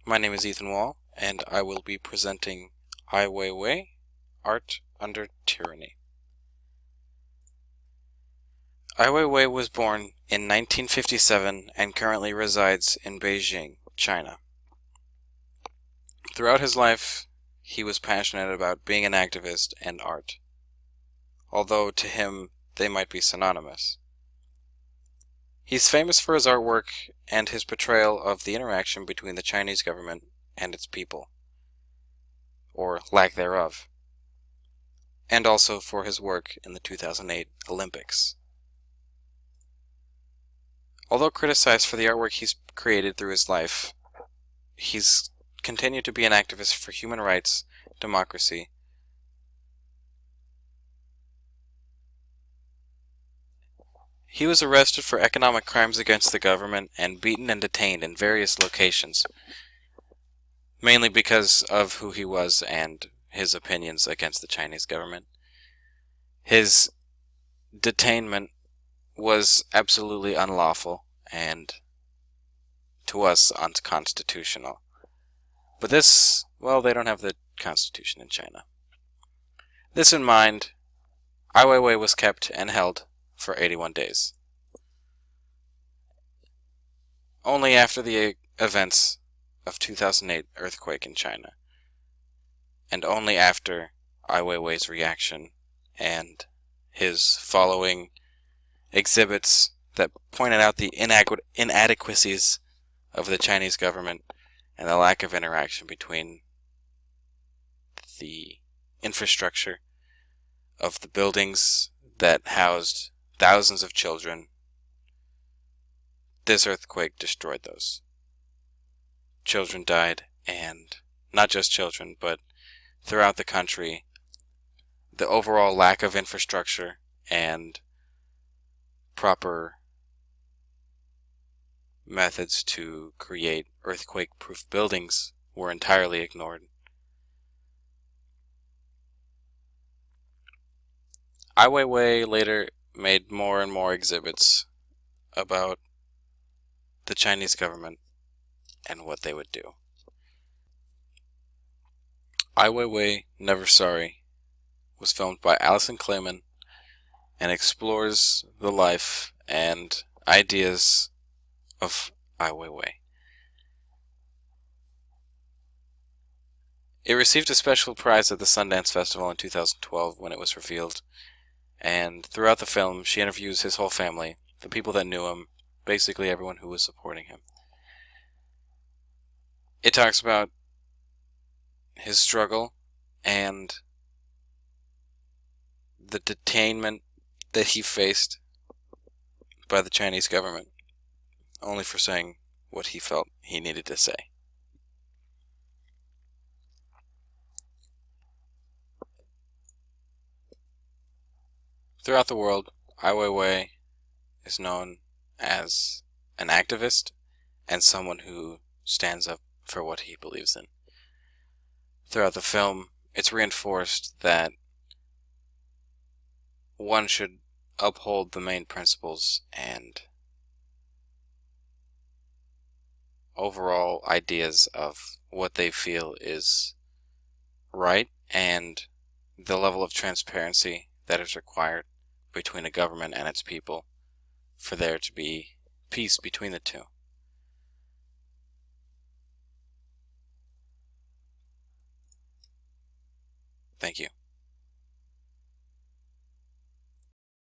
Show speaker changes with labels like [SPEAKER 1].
[SPEAKER 1] My name is Ethan Wall, and I will be presenting Ai Weiwei, Art Under Tyranny. Ai Weiwei was born in 1957 and currently resides in Beijing, China. Throughout his life, he was passionate about being an activist and art, although to him they might be synonymous. He's famous for his artwork and his portrayal of the interaction between the Chinese government and its people, or lack thereof, and also for his work in the 2008 Olympics. Although criticized for the artwork he's created through his life, he's continued to be an activist for human rights, democracy, He was arrested for economic crimes against the government and beaten and detained in various locations, mainly because of who he was and his opinions against the Chinese government. His detainment was absolutely unlawful and, to us, unconstitutional. But this, well, they don't have the constitution in China. This in mind, Ai Weiwei was kept and held for 81 days. Only after the events of 2008 earthquake in China, and only after Ai Weiwei's reaction and his following exhibits that pointed out the inadequacies of the Chinese government and the lack of interaction between the infrastructure of the buildings that housed thousands of children. This earthquake destroyed those. Children died, and not just children, but throughout the country, the overall lack of infrastructure and proper methods to create earthquake-proof buildings were entirely ignored. Ai Weiwei later made more and more exhibits about the Chinese government and what they would do. Ai Weiwei, Never Sorry was filmed by Alison Clayman and explores the life and ideas of Ai Weiwei. It received a special prize at the Sundance Festival in 2012 when it was revealed, and throughout the film she interviews his whole family, the people that knew him, basically everyone who was supporting him. It talks about his struggle and the detainment that he faced by the Chinese government, only for saying what he felt he needed to say. Throughout the world, Ai Weiwei is known as an activist and someone who stands up for what he believes in. Throughout the film, it's reinforced that one should uphold the main principles and overall ideas of what they feel is right and the level of transparency that is required between a government and its people for there to be peace between the two. Thank you.